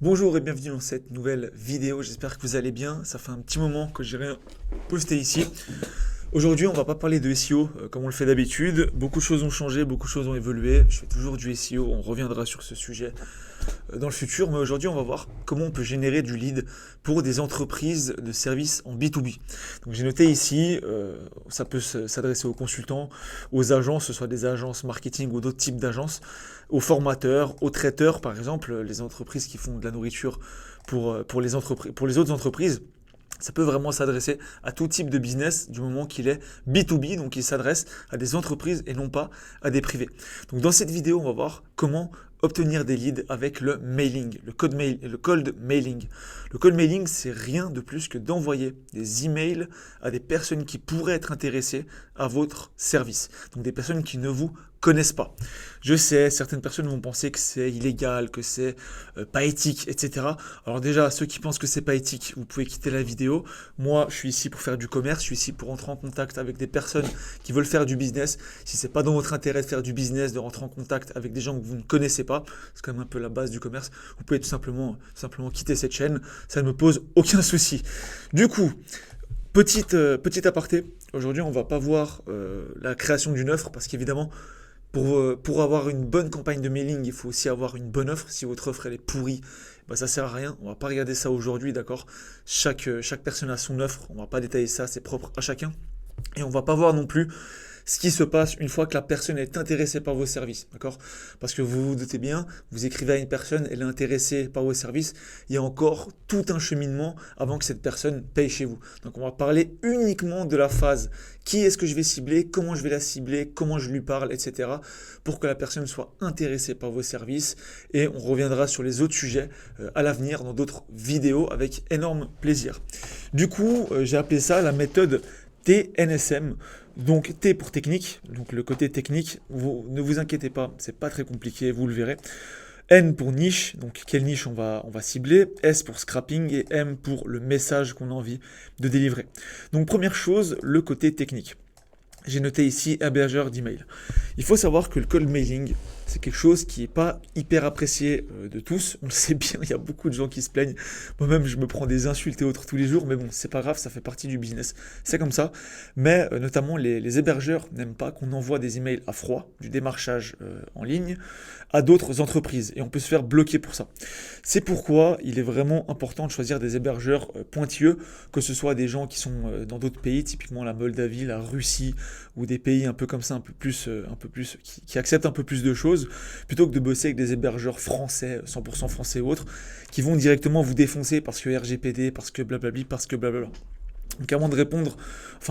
Bonjour et bienvenue dans cette nouvelle vidéo, j'espère que vous allez bien, ça fait un petit moment que j'ai rien posté ici. Aujourd'hui on va pas parler de SEO comme on le fait d'habitude, beaucoup de choses ont changé, beaucoup de choses ont évolué, je fais toujours du SEO, on reviendra sur ce sujet dans le futur, mais aujourd'hui on va voir comment on peut générer du lead pour des entreprises de services en B2B. Donc j'ai noté ici, ça peut s'adresser aux consultants, aux agences, que ce soit des agences marketing ou d'autres types d'agences, aux formateurs, aux traiteurs par exemple, les entreprises qui font de la nourriture pour les entreprises, pour les autres entreprises. Ça peut vraiment s'adresser à tout type de business du moment qu'il est B2B, donc il s'adresse à des entreprises et non pas à des privés. Donc dans cette vidéo, on va voir comment obtenir des leads avec le mailing, le cold mailing. Le cold mailing, c'est rien de plus que d'envoyer des emails à des personnes qui pourraient être intéressées à votre service. Donc des personnes qui ne vous connaissent pas. Je sais, certaines personnes vont penser que c'est illégal, que c'est pas éthique, etc. Alors déjà, ceux qui pensent que c'est pas éthique, vous pouvez quitter la vidéo. Moi, je suis ici pour faire du commerce, je suis ici pour rentrer en contact avec des personnes qui veulent faire du business. Si c'est pas dans votre intérêt de faire du business, de rentrer en contact avec des gens que vous ne connaissez pas, c'est quand même un peu la base du commerce, vous pouvez tout simplement quitter cette chaîne, ça ne me pose aucun souci. Du coup, petit aparté, aujourd'hui on va pas voir la création d'une offre parce qu'évidemment pour avoir une bonne campagne de mailing, il faut aussi avoir une bonne offre. Si votre offre elle est pourrie, bah, ça sert à rien. On va pas regarder ça aujourd'hui, d'accord. Chaque personne a son offre, on va pas détailler ça, c'est propre à chacun. Et on va pas voir non plus ce qui se passe une fois que la personne est intéressée par vos services, d'accord? Parce que vous vous doutez bien, vous écrivez à une personne, elle est intéressée par vos services, il y a encore tout un cheminement avant que cette personne paye chez vous. Donc on va parler uniquement de la phase qui est-ce que je vais cibler, comment je vais la cibler, comment je lui parle, etc. pour que la personne soit intéressée par vos services et on reviendra sur les autres sujets à l'avenir dans d'autres vidéos avec énorme plaisir. Du coup, j'ai appelé ça la méthode TNSM. Donc T pour technique, donc le côté technique, ne vous inquiétez pas, c'est pas très compliqué, vous le verrez. N pour niche, donc quelle niche on va cibler, S pour scrapping et M pour le message qu'on a envie de délivrer. Donc première chose, le côté technique. J'ai noté ici hébergeur d'email. Il faut savoir que le cold mailing, c'est quelque chose qui n'est pas hyper apprécié de tous. On le sait bien, il y a beaucoup de gens qui se plaignent. Moi-même, je me prends des insultes et autres tous les jours, mais bon, c'est pas grave, ça fait partie du business. C'est comme ça. Mais notamment, les hébergeurs n'aiment pas qu'on envoie des emails à froid, du démarchage en ligne, à d'autres entreprises. Et on peut se faire bloquer pour ça. C'est pourquoi il est vraiment important de choisir des hébergeurs pointilleux, que ce soit des gens qui sont dans d'autres pays, typiquement la Moldavie, la Russie, ou des pays un peu comme ça, qui acceptent un peu plus de choses, plutôt que de bosser avec des hébergeurs français, 100% français ou autres, qui vont directement vous défoncer parce que RGPD, parce que blablabli, parce que blablabla. Donc avant de répondre,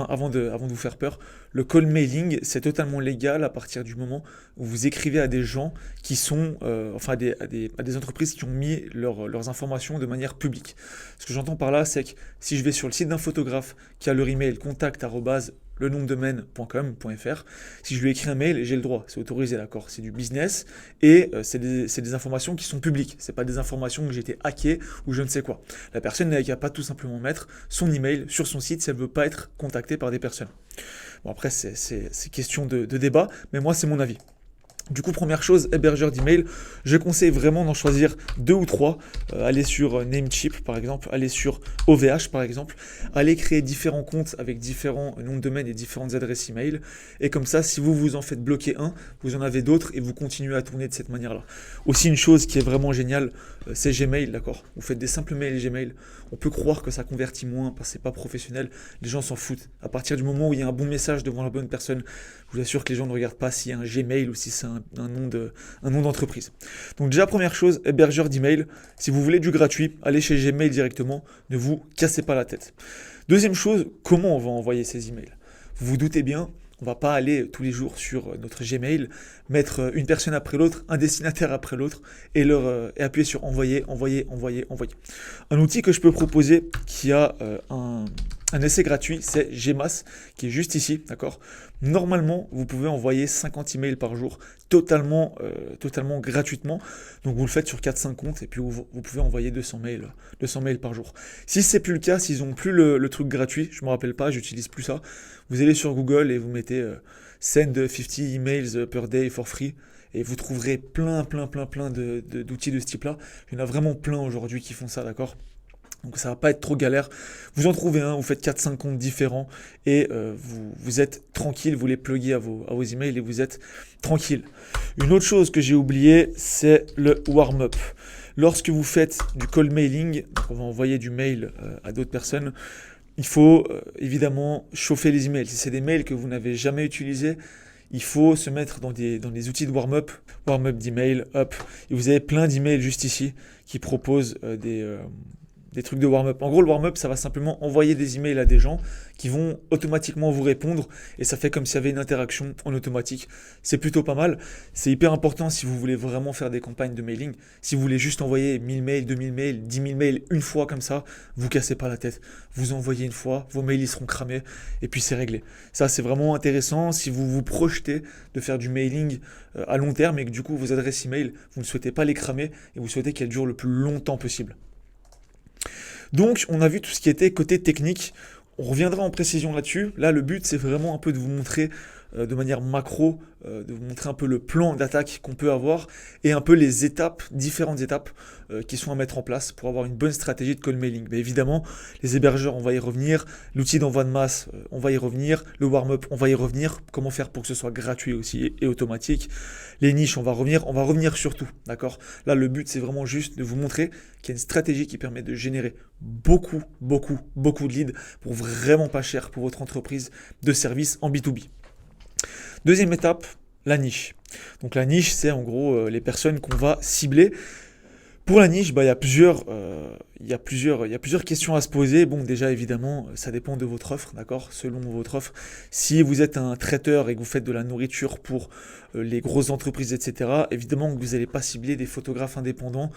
avant de vous faire peur, le call mailing, c'est totalement légal à partir du moment où vous écrivez à des gens qui sont, à des entreprises qui ont mis leurs informations de manière publique. Ce que j'entends par là, c'est que si je vais sur le site d'un photographe qui a leur email contact@ le nom de domaine.com.fr. Si je lui écris un mail, j'ai le droit, c'est autorisé, d'accord. C'est du business et c'est des informations qui sont publiques. C'est pas des informations que j'ai été hacké ou je ne sais quoi. La personne n'a qu'à pas tout simplement mettre son email sur son site si elle veut pas être contactée par des personnes. Bon après c'est question de débat, mais moi c'est mon avis. Du coup, première chose, hébergeur d'email, je conseille vraiment d'en choisir 2 ou 3. Aller sur Namecheap par exemple, aller sur OVH par exemple, aller créer différents comptes avec différents noms de domaine et différentes adresses email. Et comme ça, si vous vous en faites bloquer un, vous en avez d'autres et vous continuez à tourner de cette manière-là. Aussi, une chose qui est vraiment géniale, c'est Gmail, d'accord. Vous faites des simples mails Gmail. On peut croire que ça convertit moins parce que c'est pas professionnel. Les gens s'en foutent. À partir du moment où il y a un bon message devant la bonne personne, je vous assure que les gens ne regardent pas s'il y a un Gmail ou si c'est un nom d'entreprise. Donc déjà, première chose, hébergeur d'email. Si vous voulez du gratuit, allez chez Gmail directement. Ne vous cassez pas la tête. Deuxième chose, comment on va envoyer ces emails? Vous vous doutez bien, on ne va pas aller tous les jours sur notre Gmail, mettre une personne après l'autre, un destinataire après l'autre, et appuyer sur envoyer, envoyer, envoyer, envoyer. Un outil que je peux proposer qui a un essai gratuit, c'est Gmass, qui est juste ici, d'accord. Normalement, vous pouvez envoyer 50 emails par jour, totalement gratuitement. Donc vous le faites sur 4-5 comptes, et puis vous pouvez envoyer 200 mails par jour. Si c'est plus le cas, s'ils n'ont plus le truc gratuit, je ne me rappelle pas, j'utilise plus ça, vous allez sur Google et vous mettez send 50 emails per day for free, et vous trouverez plein d'outils de ce type-là. Il y en a vraiment plein aujourd'hui qui font ça, d'accord? Donc ça va pas être trop galère. Vous en trouvez un, vous faites 4-5 comptes différents et vous êtes tranquille, vous les pluguez à vos emails et vous êtes tranquille. Une autre chose que j'ai oublié, c'est le warm-up. Lorsque vous faites du cold mailing, on va envoyer du mail à d'autres personnes, il faut évidemment chauffer les emails. Si c'est des mails que vous n'avez jamais utilisés, il faut se mettre dans des outils de warm-up d'email, up. Et vous avez plein d'emails juste ici qui proposent des trucs de warm-up. En gros, le warm-up, ça va simplement envoyer des emails à des gens qui vont automatiquement vous répondre et ça fait comme s'il y avait une interaction en automatique. C'est plutôt pas mal. C'est hyper important si vous voulez vraiment faire des campagnes de mailing. Si vous voulez juste envoyer 1000 mails, 2000 mails, 10 000 mails une fois comme ça, vous cassez pas la tête. Vous envoyez une fois, vos mails ils seront cramés et puis c'est réglé. Ça, c'est vraiment intéressant si vous vous projetez de faire du mailing à long terme et que du coup vos adresses email, vous ne souhaitez pas les cramer et vous souhaitez qu'elles durent le plus longtemps possible. Donc, on a vu tout ce qui était côté technique. On reviendra en précision là-dessus. Là, le but, c'est vraiment un peu de vous montrer de manière macro, de vous montrer un peu le plan d'attaque qu'on peut avoir et un peu les étapes, différentes étapes qui sont à mettre en place pour avoir une bonne stratégie de cold mailing. Mais évidemment, les hébergeurs, on va y revenir. L'outil d'envoi de masse, on va y revenir. Le warm-up, on va y revenir. Comment faire pour que ce soit gratuit aussi et automatique. Les niches, on va revenir sur tout, d'accord? Là, le but, c'est vraiment juste de vous montrer qu'il y a une stratégie qui permet de générer beaucoup de leads pour vraiment pas cher pour votre entreprise de service en B2B. Deuxième étape, la niche. Donc la niche, c'est en gros les personnes qu'on va cibler. Pour la niche, il y a plusieurs questions à se poser. Bon, déjà, évidemment, ça dépend de votre offre, d'accord? Selon votre offre. Si vous êtes un traiteur et que vous faites de la nourriture pour les grosses entreprises, etc., évidemment que vous n'allez pas cibler des photographes indépendants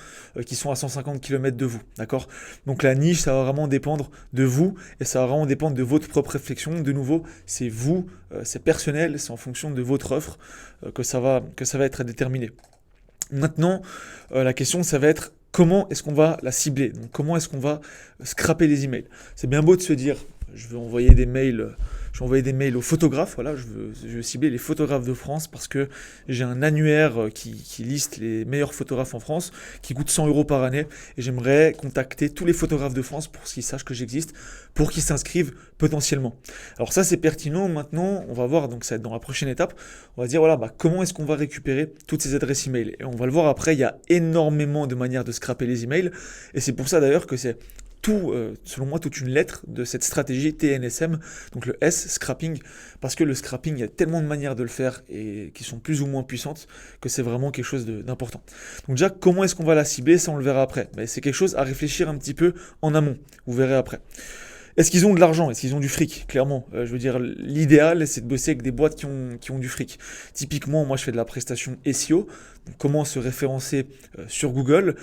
qui sont à 150 km de vous, d'accord? Donc la niche, ça va vraiment dépendre de vous et ça va vraiment dépendre de votre propre réflexion. De nouveau, c'est vous, c'est personnel, c'est en fonction de votre offre que ça va être déterminé. Maintenant, la question, ça va être comment est-ce qu'on va la cibler? Donc, comment est-ce qu'on va scraper les emails? C'est bien beau de se dire, je vais envoyer des mails aux photographes. Voilà, je veux cibler les photographes de France parce que j'ai un annuaire qui liste les meilleurs photographes en France, qui coûte 100 € par année. Et j'aimerais contacter tous les photographes de France pour qu'ils sachent que j'existe, pour qu'ils s'inscrivent potentiellement. Alors ça, c'est pertinent. Maintenant, on va voir, donc ça va être dans la prochaine étape, on va dire, voilà, comment est-ce qu'on va récupérer toutes ces adresses email? Et on va le voir après, il y a énormément de manières de scraper les emails. Et c'est pour ça d'ailleurs que c'est selon moi, toute une lettre de cette stratégie TNSM, donc le S, scrapping, parce que le scrapping, il y a tellement de manières de le faire et qui sont plus ou moins puissantes que c'est vraiment quelque chose d'important. Donc déjà, comment est-ce qu'on va la cibler? Ça, on le verra après. Mais c'est quelque chose à réfléchir un petit peu en amont. Vous verrez après. Est-ce qu'ils ont de l'argent? Est-ce qu'ils ont du fric? Clairement, je veux dire, l'idéal, c'est de bosser avec des boîtes qui ont du fric. Typiquement, moi, je fais de la prestation SEO. Donc, comment se référencer sur Google?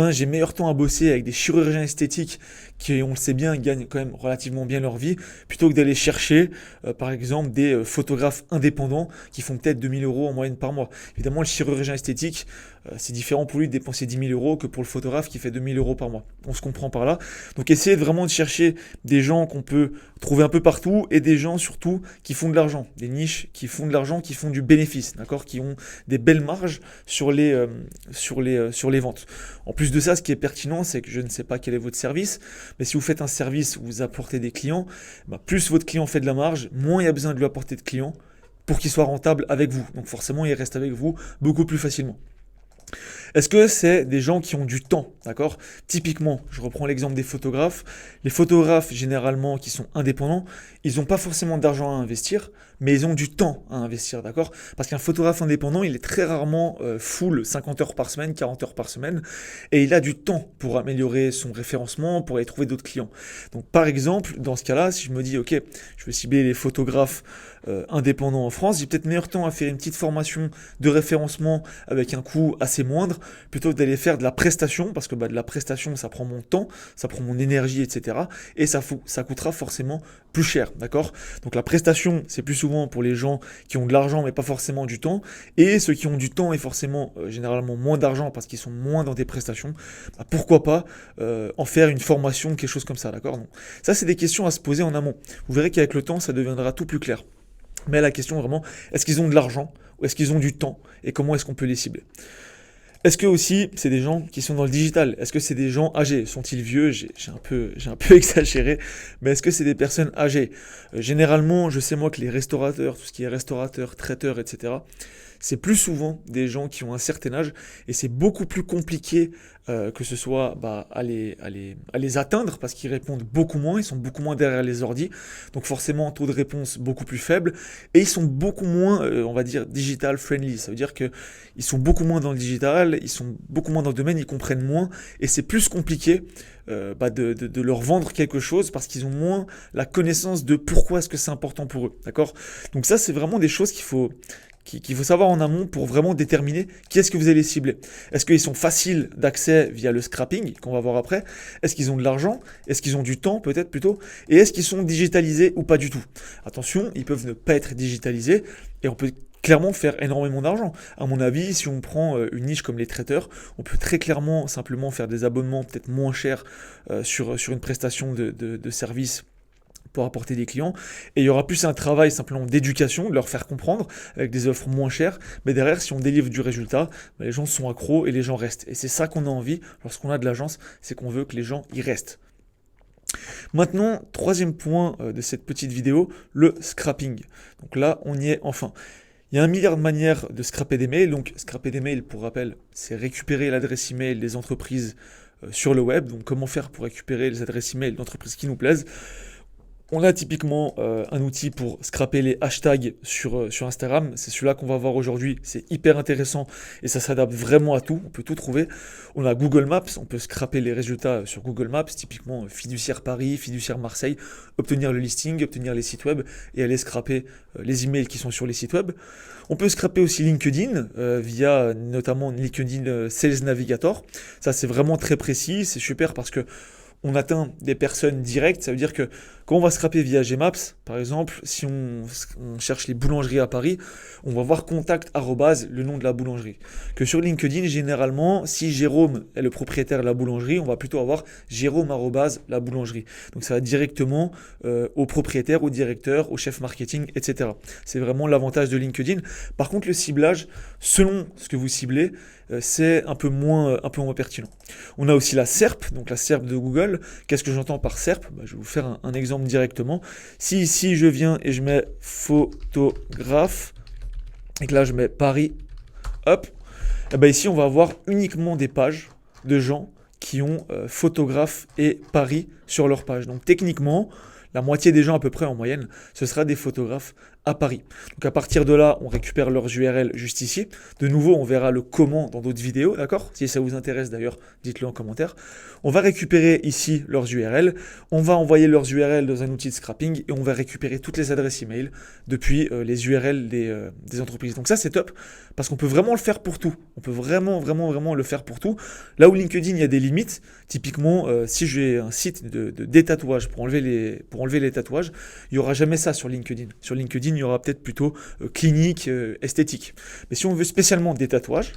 J'ai meilleur temps à bosser avec des chirurgiens esthétiques qui, on le sait bien, gagnent quand même relativement bien leur vie, plutôt que d'aller chercher, par exemple, des photographes indépendants qui font peut-être 2000 € en moyenne par mois. Évidemment, le chirurgien esthétique, c'est différent pour lui de dépenser 10 000 € que pour le photographe qui fait 2000 € par mois. On se comprend par là. Donc, essayez vraiment de chercher des gens qu'on peut trouver un peu partout et des gens surtout qui font de l'argent, des niches qui font de l'argent, qui font du bénéfice, d'accord, qui ont des belles marges sur les ventes. En plus de ça, ce qui est pertinent, c'est que je ne sais pas quel est votre service, mais si vous faites un service où vous apportez des clients, plus votre client fait de la marge, moins il y a besoin de lui apporter de clients pour qu'il soit rentable avec vous. Donc forcément, il reste avec vous beaucoup plus facilement. Est-ce que c'est des gens qui ont du temps, d'accord? Typiquement, je reprends l'exemple des photographes. Les photographes, généralement, qui sont indépendants, ils n'ont pas forcément d'argent à investir, mais ils ont du temps à investir, d'accord? Parce qu'un photographe indépendant, il est très rarement full 50 heures par semaine, 40 heures par semaine, et il a du temps pour améliorer son référencement, pour aller trouver d'autres clients. Donc, par exemple, dans ce cas-là, si je me dis, ok, je veux cibler les photographes indépendants en France, j'ai peut-être meilleur temps à faire une petite formation de référencement avec un coût assez moindre, plutôt que d'aller faire de la prestation, parce que de la prestation, ça prend mon temps, ça prend mon énergie, etc. Et ça coûtera forcément plus cher, d'accord? Donc la prestation, c'est plus souvent pour les gens qui ont de l'argent, mais pas forcément du temps. Et ceux qui ont du temps et forcément, généralement, moins d'argent parce qu'ils sont moins dans des prestations, pourquoi pas en faire une formation, quelque chose comme ça, d'accord? Donc, ça, c'est des questions à se poser en amont. Vous verrez qu'avec le temps, ça deviendra tout plus clair. Mais la question vraiment, est-ce qu'ils ont de l'argent ou est-ce qu'ils ont du temps et comment est-ce qu'on peut les cibler? Est-ce que aussi c'est des gens qui sont dans le digital? Est-ce que c'est des gens âgés? Sont-ils vieux? J'ai un peu exagéré, mais est-ce que c'est des personnes âgées? Généralement, je sais moi que les restaurateurs, tout ce qui est restaurateurs, traiteurs, etc., c'est plus souvent des gens qui ont un certain âge et c'est beaucoup plus compliqué que ce soit à les atteindre parce qu'ils répondent beaucoup moins, ils sont beaucoup moins derrière les ordis, donc forcément un taux de réponse beaucoup plus faible et ils sont beaucoup moins, on va dire, digital friendly. Ça veut dire que ils sont beaucoup moins dans le digital, ils sont beaucoup moins dans le domaine, ils comprennent moins et c'est plus compliqué de leur vendre quelque chose parce qu'ils ont moins la connaissance de pourquoi est-ce que c'est important pour eux. D'accord? Donc ça, c'est vraiment des choses qu'il faut savoir en amont pour vraiment déterminer qui est-ce que vous allez cibler. Est-ce qu'ils sont faciles d'accès via le scrapping, qu'on va voir après? Est-ce qu'ils ont de l'argent? Est-ce qu'ils ont du temps, peut-être plutôt? Et est-ce qu'ils sont digitalisés ou pas du tout? Attention, ils peuvent ne pas être digitalisés et on peut clairement faire énormément d'argent. À mon avis, si on prend une niche comme les traiteurs, on peut très clairement simplement faire des abonnements peut-être moins chers sur une prestation de service pour apporter des clients. Et il y aura plus un travail simplement d'éducation, de leur faire comprendre avec des offres moins chères. Mais derrière, si on délivre du résultat, les gens sont accros et les gens restent. Et c'est ça qu'on a envie lorsqu'on a de l'agence, c'est qu'on veut que les gens y restent. Maintenant, troisième point de cette petite vidéo, le scrapping. Donc là, on y est enfin. Il y a un milliard de manières de scraper des mails. Donc, scraper des mails, pour rappel, c'est récupérer l'adresse email des entreprises sur le web. Donc, comment faire pour récupérer les adresses email d'entreprises qui nous plaisent? On a typiquement un outil pour scraper les hashtags sur Instagram. C'est celui-là qu'on va voir aujourd'hui. C'est hyper intéressant et ça s'adapte vraiment à tout. On peut tout trouver. On a Google Maps. On peut scraper les résultats sur Google Maps. Typiquement Fiduciaire Paris, Fiduciaire Marseille. Obtenir le listing, obtenir les sites web et aller scraper les emails qui sont sur les sites web. On peut scraper aussi LinkedIn via notamment LinkedIn Sales Navigator. Ça, c'est vraiment très précis. C'est super parce que on atteint des personnes directes. Ça veut dire que quand on va scraper via Gmaps, par exemple, si on cherche les boulangeries à Paris, on va voir contact arrobase le nom de la boulangerie. Que sur LinkedIn, généralement, si Jérôme est le propriétaire de la boulangerie, on va plutôt avoir Jérôme arrobase la boulangerie. Donc ça va directement au propriétaire, au directeur, au chef marketing, etc. C'est vraiment l'avantage de LinkedIn. Par contre, le ciblage, selon ce que vous ciblez, c'est un peu moins pertinent. On a aussi la SERP, donc la SERP de Google. Qu'est-ce que j'entends par SERP? Je vais vous faire un exemple directement. Si ici je viens et je mets photographe et que là je mets Paris, hop, et ici on va avoir uniquement des pages de gens qui ont photographe et Paris sur leur page. Donc techniquement, la moitié des gens à peu près en moyenne, ce sera des photographes à Paris. Donc à partir de là, on récupère leurs URL juste ici. De nouveau, on verra le comment dans d'autres vidéos, d'accord? Si ça vous intéresse d'ailleurs, dites-le en commentaire. On va récupérer ici leurs URL. On va envoyer leurs URL dans un outil de scrapping et on va récupérer toutes les adresses email depuis les URL des entreprises. Donc ça, c'est top parce qu'on peut vraiment le faire pour tout. On peut vraiment le faire pour tout. Là où LinkedIn, il y a des limites. Typiquement, si j'ai un site de détatouage pour enlever les tatouages, il n'y aura jamais ça sur LinkedIn. Sur LinkedIn, il y aura peut-être plutôt clinique, esthétique. Mais si on veut spécialement des tatouages,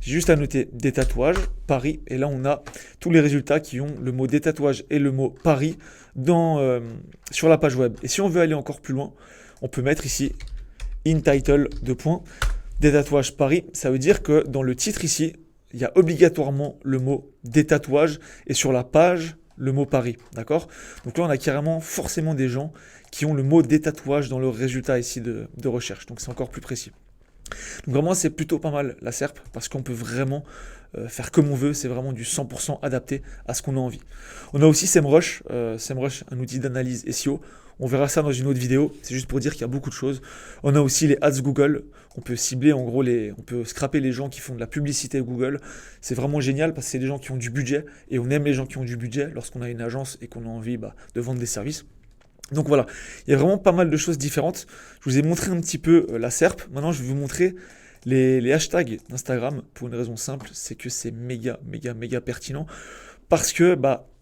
j'ai juste à noter des tatouages, Paris, et là on a tous les résultats qui ont le mot des tatouages et le mot Paris sur la page web. Et si on veut aller encore plus loin, on peut mettre ici in title des tatouages Paris. Ça veut dire que dans le titre ici, il y a obligatoirement le mot des tatouages et sur la page, le mot Paris, d'accord? Donc là, on a carrément forcément des gens qui ont le mot des tatouages dans leur résultat ici de recherche. Donc c'est encore plus précis. Donc vraiment, c'est plutôt pas mal la SERP parce qu'on peut vraiment faire comme on veut. C'est vraiment du 100% adapté à ce qu'on a envie. On a aussi SEMrush, un outil d'analyse SEO. On verra ça dans une autre vidéo. C'est juste pour dire qu'il y a beaucoup de choses. On a aussi les ads Google. On peut cibler en gros on peut scraper les gens qui font de la publicité Google. C'est vraiment génial parce que c'est des gens qui ont du budget et on aime les gens qui ont du budget lorsqu'on a une agence et qu'on a envie de vendre des services. Donc voilà, il y a vraiment pas mal de choses différentes. Je vous ai montré un petit peu la SERP. Maintenant, je vais vous montrer les hashtags d'Instagram pour une raison simple, c'est que c'est méga pertinent parce que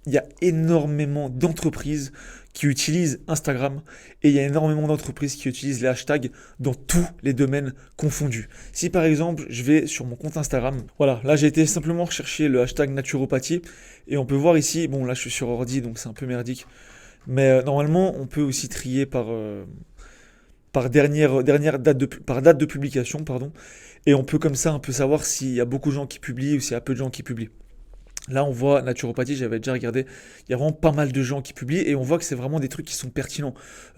il y a énormément d'entreprises qui utilisent Instagram et il y a énormément d'entreprises qui utilisent les hashtags dans tous les domaines confondus. Si par exemple, je vais sur mon compte Instagram, voilà, là j'ai été simplement rechercher le hashtag naturopathie et on peut voir ici, bon là je suis sur ordi donc c'est un peu merdique, mais normalement on peut aussi trier par par date de publication, pardon. Et on peut comme ça un peu savoir s'il y a beaucoup de gens qui publient ou s'il y a peu de gens qui publient. Là, on voit naturopathie, j'avais déjà regardé, il y a vraiment pas mal de gens qui publient et on voit que c'est vraiment des trucs qui sont pertinents.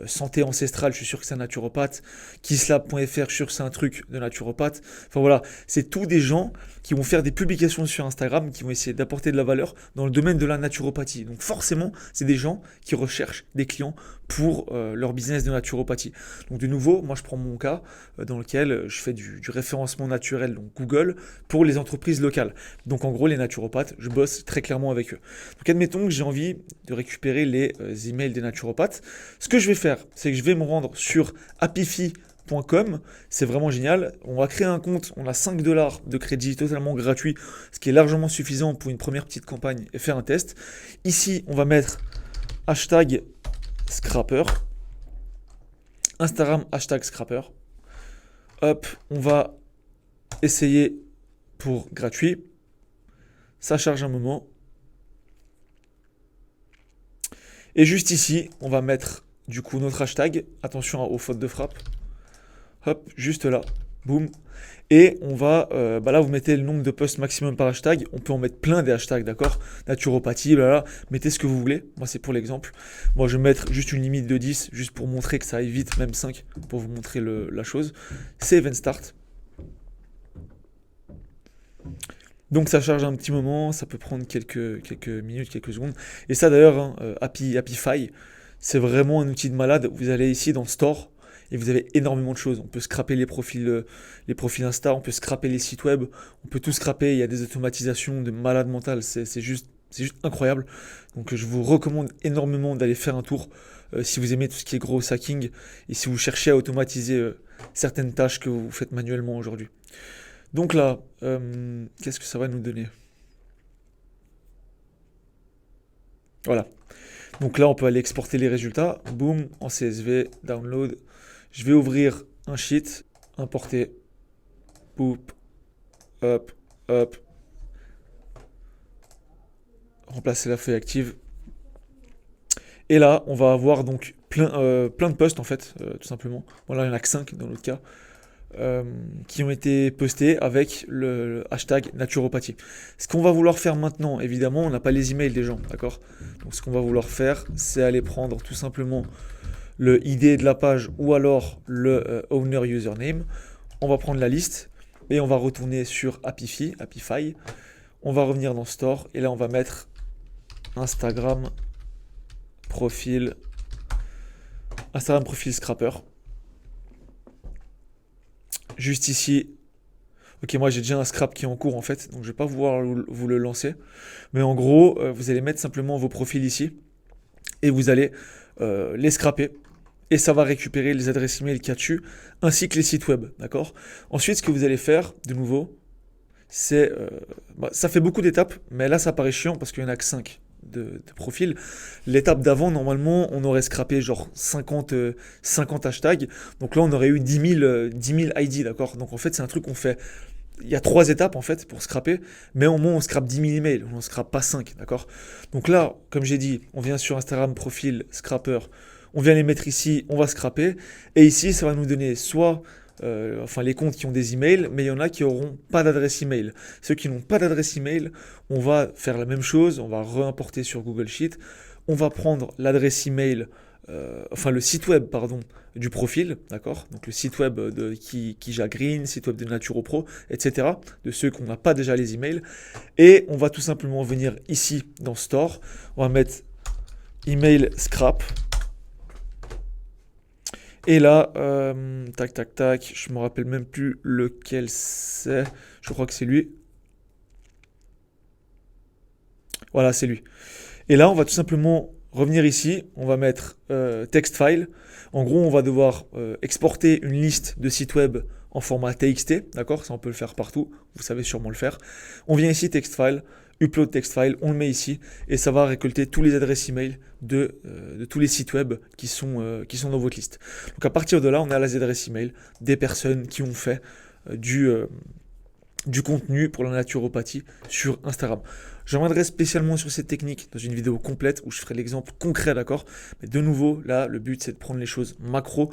Santé ancestrale, je suis sûr que c'est un naturopathe. Kislab.fr, je suis sûr que c'est un truc de naturopathe. Enfin voilà, c'est tous des gens qui vont faire des publications sur Instagram, qui vont essayer d'apporter de la valeur dans le domaine de la naturopathie. Donc forcément, c'est des gens qui recherchent des clients pour leur business de naturopathie. Donc de nouveau, moi je prends mon cas dans lequel je fais du référencement naturel, donc Google, pour les entreprises locales. Donc en gros, les naturopathes, je bosse très clairement avec eux. Donc admettons que j'ai envie de récupérer les emails des naturopathes. Ce que je vais faire, c'est que je vais me rendre sur Apify.com, c'est vraiment génial. On va créer un compte, on a 5 dollars de crédit totalement gratuit, ce qui est largement suffisant pour une première petite campagne et faire un test. Ici, on va mettre hashtag scrapper, Instagram hashtag scrapper. Hop, on va essayer pour gratuit. Ça charge un moment. Et juste ici, on va mettre du coup notre hashtag. Attention aux fautes de frappe. Hop, juste là. Boum. Et on va, là vous mettez le nombre de posts maximum par hashtag. On peut en mettre plein des hashtags, d'accord? Naturopathie, blabla. Mettez ce que vous voulez. Moi c'est pour l'exemple. Moi je vais mettre juste une limite de 10, juste pour montrer que ça aille vite, même 5, pour vous montrer la chose. Save and start. Donc ça charge un petit moment, ça peut prendre quelques minutes, quelques secondes. Et ça d'ailleurs, hein, Apify, c'est vraiment un outil de malade. Vous allez ici dans Store et vous avez énormément de choses. On peut scraper les profils Insta, on peut scraper les sites web, on peut tout scraper. Il y a des automatisations de malade mental, c'est juste incroyable. Donc je vous recommande énormément d'aller faire un tour si vous aimez tout ce qui est gros hacking et si vous cherchez à automatiser certaines tâches que vous faites manuellement aujourd'hui. Donc là, qu'est-ce que ça va nous donner? Voilà. Donc là, on peut aller exporter les résultats. Boum, en CSV, download. Je vais ouvrir un sheet, importer. Boum, hop, hop. Remplacer la feuille active. Et là, on va avoir donc plein de posts en fait, tout simplement. Bon là, il n'y en a que 5 dans l'autre cas. Qui ont été postés avec le hashtag naturopathie. Ce qu'on va vouloir faire maintenant, évidemment, on n'a pas les emails des gens, d'accord? Donc ce qu'on va vouloir faire, c'est aller prendre tout simplement le ID de la page ou alors le owner username. On va prendre la liste et on va retourner sur Apify. On va revenir dans Store et là on va mettre Instagram profil scrapper. Juste ici, ok, moi j'ai déjà un scrap qui est en cours en fait, donc je vais pas pouvoir vous le lancer. Mais en gros, vous allez mettre simplement vos profils ici et vous allez les scraper. Et ça va récupérer les adresses email qu'il y a dessus, ainsi que les sites web, d'accord? Ensuite, ce que vous allez faire, de nouveau, c'est... ça fait beaucoup d'étapes, mais là ça paraît chiant parce qu'il n'y en a que 5 de profils. L'étape d'avant, normalement, on aurait scrappé genre 50 hashtags. Donc là, on aurait eu 10 000 ID, d'accord? Donc en fait, c'est un truc qu'on fait. Il y a 3 étapes en fait pour scraper, mais au moins on scrape 10 000 emails, on ne scrape pas 5, d'accord? Donc là, comme j'ai dit, on vient sur Instagram, profil, scrapper, on vient les mettre ici, on va scraper, et ici, ça va nous donner soit les comptes qui ont des emails, mais il y en a qui n'auront pas d'adresse email. Ceux qui n'ont pas d'adresse email, on va faire la même chose, on va réimporter sur Google Sheet, on va prendre l'adresse email, le site web, pardon, du profil, d'accord? Donc le site web de Kija Green, site web de NaturoPro, etc. De ceux qu'on n'a pas déjà les emails. Et on va tout simplement venir ici dans Store, on va mettre email scrap. Et là, tac, je me rappelle même plus lequel c'est. Je crois que c'est lui. Voilà, c'est lui. Et là, on va tout simplement revenir ici. On va mettre text file. En gros, on va devoir exporter une liste de sites web en format TXT. D'accord? Ça, on peut le faire partout. Vous savez sûrement le faire. On vient ici, text file. Upload text file, on le met ici et ça va récolter tous les adresses email de tous les sites web qui sont dans votre liste. Donc à partir de là, on a les adresses email des personnes qui ont fait du contenu pour la naturopathie sur Instagram. Je reviendrai spécialement sur cette technique dans une vidéo complète où je ferai l'exemple concret, d'accord? Mais de nouveau, là, le but, c'est de prendre les choses macro,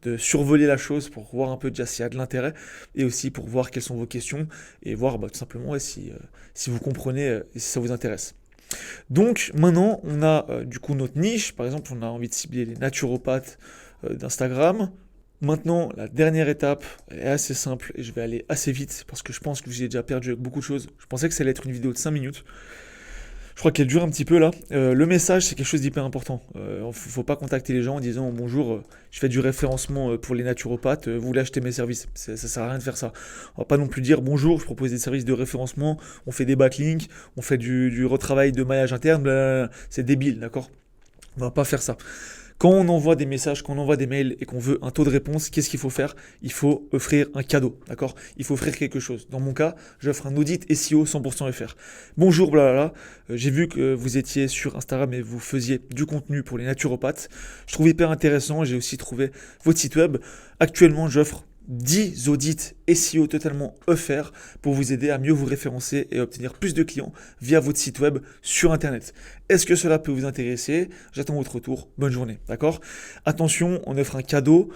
de survoler la chose pour voir un peu déjà s'il y a de l'intérêt et aussi pour voir quelles sont vos questions et voir tout simplement si vous comprenez et si ça vous intéresse. Donc maintenant, on a du coup notre niche. Par exemple, on a envie de cibler les naturopathes d'Instagram. Maintenant, la dernière étape est assez simple et je vais aller assez vite parce que je pense que vous avez déjà perdu avec beaucoup de choses. Je pensais que ça allait être une vidéo de 5 minutes. Je crois qu'elle dure un petit peu là. Le message, c'est quelque chose d'hyper important. Il ne faut pas contacter les gens en disant bonjour, je fais du référencement pour les naturopathes, vous voulez acheter mes services. Ça ne sert à rien de faire ça. On va pas non plus dire bonjour, je propose des services de référencement, on fait des backlinks, on fait du retravail de maillage interne, blablabla. C'est débile, d'accord? On va pas faire ça. Quand on envoie des messages, quand on envoie des mails et qu'on veut un taux de réponse, qu'est-ce qu'il faut faire? Il faut offrir un cadeau, d'accord? Il faut offrir quelque chose. Dans mon cas, j'offre un audit SEO 100% FR. Bonjour, blablabla. J'ai vu que vous étiez sur Instagram et vous faisiez du contenu pour les naturopathes. Je trouve hyper intéressant. J'ai aussi trouvé votre site web. Actuellement, j'offre 10 audits SEO totalement offerts pour vous aider à mieux vous référencer et obtenir plus de clients via votre site web sur Internet. Est-ce que cela peut vous intéresser? J'attends votre retour. Bonne journée, d'accord? Attention, on offre un cadeau.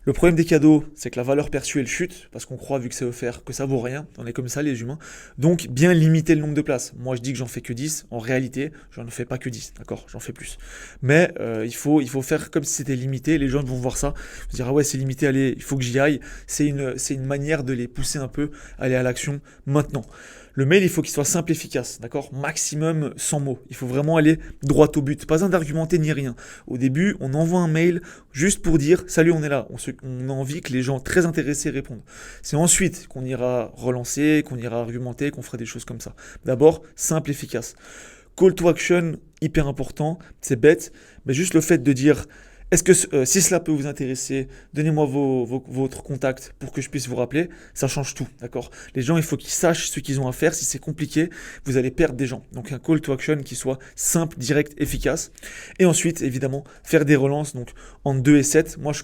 Le problème des cadeaux, c'est que la valeur perçue, elle chute, parce qu'on croit, vu que c'est offert, que ça vaut rien. On est comme ça, les humains. Donc, bien limiter le nombre de places. Moi, je dis que j'en fais que 10. En réalité, j'en ne fais pas que 10, d'accord? J'en fais plus. Mais il faut faire comme si c'était limité. Les gens vont voir ça, se dire, ah ouais, c'est limité, allez, il faut que j'y aille. C'est une manière de les pousser un peu à aller à l'action maintenant. Le mail, il faut qu'il soit simple et efficace, d'accord? Maximum 100 mots. Il faut vraiment aller droit au but. Pas besoin d'argumenter ni rien. Au début, on envoie un mail juste pour dire « Salut, on est là ». On a envie que les gens très intéressés répondent. C'est ensuite qu'on ira relancer, qu'on ira argumenter, qu'on fera des choses comme ça. D'abord, simple, efficace. Call to action, hyper important. C'est bête, mais juste le fait de dire « Est-ce que si cela peut vous intéresser, donnez-moi votre contact pour que je puisse vous rappeler », ça change tout, d'accord? Les gens, il faut qu'ils sachent ce qu'ils ont à faire. Si c'est compliqué, vous allez perdre des gens. Donc un call to action qui soit simple, direct, efficace. Et ensuite, évidemment, faire des relances donc en 2 et 7. Moi, je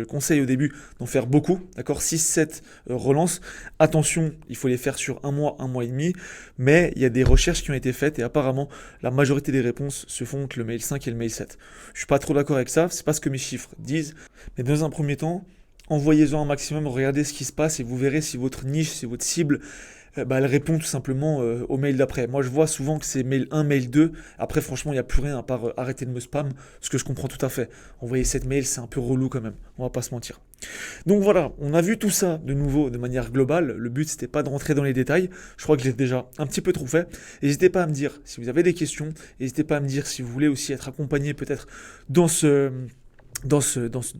conseille au début d'en faire beaucoup, d'accord? 6-7 relances. Attention, il faut les faire sur un mois et demi. Mais il y a des recherches qui ont été faites et apparemment, la majorité des réponses se font entre le mail 5 et le mail 7. Je suis pas trop d'accord avec ça, c'est pas ce que mes chiffres disent. Mais dans un premier temps, envoyez-en un maximum, regardez ce qui se passe et vous verrez si votre niche, si votre cible, elle répond tout simplement au mail d'après. Moi, je vois souvent que c'est mail 1, mail 2. Après, franchement, il n'y a plus rien à part arrêter de me spam, ce que je comprends tout à fait. Envoyer 7 mails, c'est un peu relou quand même. On va pas se mentir. Donc voilà, on a vu tout ça de nouveau de manière globale. Le but, c'était pas de rentrer dans les détails. Je crois que j'ai déjà un petit peu trop fait. N'hésitez pas à me dire si vous avez des questions. N'hésitez pas à me dire si vous voulez aussi être accompagné peut-être dans ce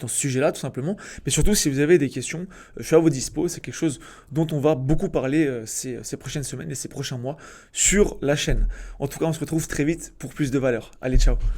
sujet-là, tout simplement. Mais surtout, si vous avez des questions, je suis à vos dispos. C'est quelque chose dont on va beaucoup parler ces prochaines semaines et ces prochains mois sur la chaîne. En tout cas, on se retrouve très vite pour plus de valeur. Allez, ciao!